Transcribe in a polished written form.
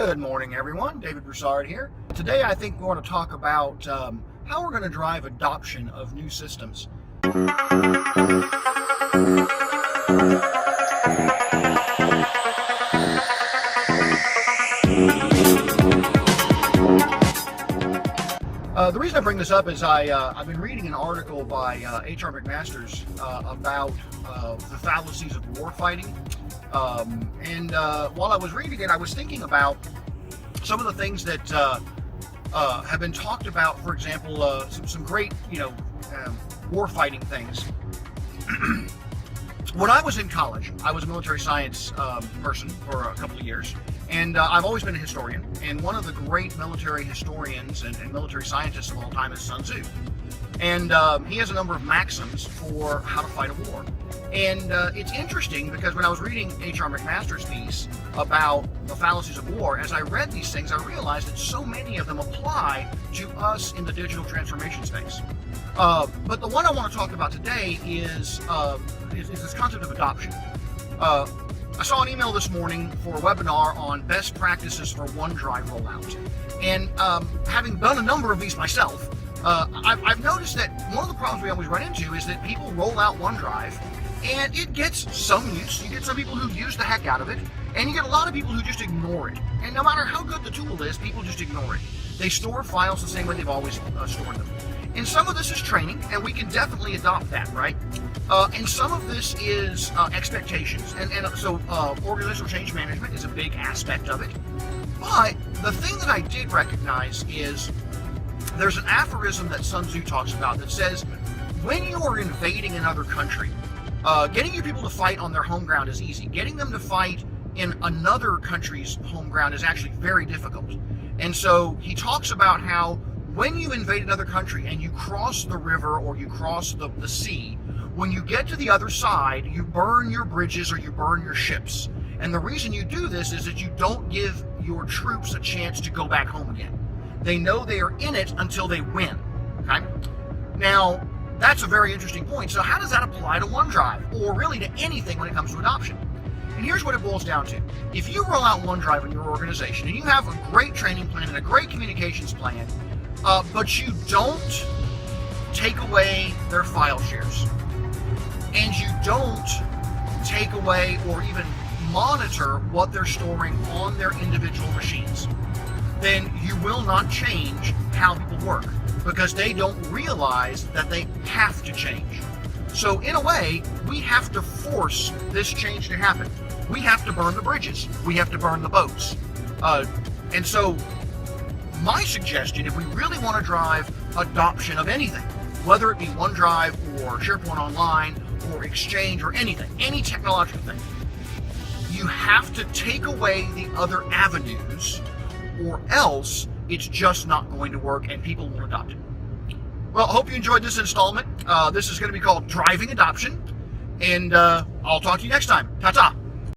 Good morning, everyone. David Broussard here. Today, I think we want to talk about how we're going to drive adoption of new systems. The reason I bring this up is I've been reading an article by H.R. McMaster's about the fallacies of war fighting. While I was reading it, I was thinking about some of the things that have been talked about. For example, some great, war fighting things. When I was in college, I was a military science person for a couple of years, and I've always been a historian. And one of the great military historians and military scientists of all time is Suz Tzu. And he has a number of maxims for how to fight a war. And it's interesting because when I was reading H.R. McMaster's piece about the fallacies of war, as I read these things, I realized that so many of them apply to us in the digital transformation space. But the one I want to talk about today is this concept of adoption. I saw an email this morning for a webinar on best practices for OneDrive rollout. And having done a number of these myself, I've noticed that one of the problems we always run into is that people roll out OneDrive and it gets some use. You get some people who use the heck out of it, and you get a lot of people who just ignore it. And no matter how good the tool is, people just ignore it. They store files the same way they've always stored them. And some of this is training, and we can definitely adopt that, right? And some of this is expectations. So organizational change management is a big aspect of it. But the thing that I did recognize is there's an aphorism that Sun Tzu talks about that says, when you are invading another country, getting your people to fight on their home ground is easy. Getting them to fight in another country's home ground is actually very difficult. And so he talks about how when you invade another country and you cross the river or you cross the sea, when you get to the other side, you burn your bridges or you burn your ships. And the reason you do this is that you don't give your troops a chance to go back home again. They know they are in it until they win. Okay? Now, that's a very interesting point. So how does that apply to OneDrive, or really to anything when it comes to adoption? And here's what it boils down to. If you roll out OneDrive in your organization and you have a great training plan and a great communications plan, but you don't take away their file shares, and you don't take away or even monitor what they're storing on their individual machines, then you will not change how people work, because they don't realize that they have to change. So in a way, we have to force this change to happen. We have to burn the bridges. We have to burn the boats. And so my suggestion, if we really want to drive adoption of anything, whether it be OneDrive or SharePoint Online or Exchange or anything, any technological thing, you have to take away the other avenues, or else it's just not going to work and people won't adopt it. Well, I hope you enjoyed this installment. This is going to be called Driving Adoption, and I'll talk to you next time. Ta-ta!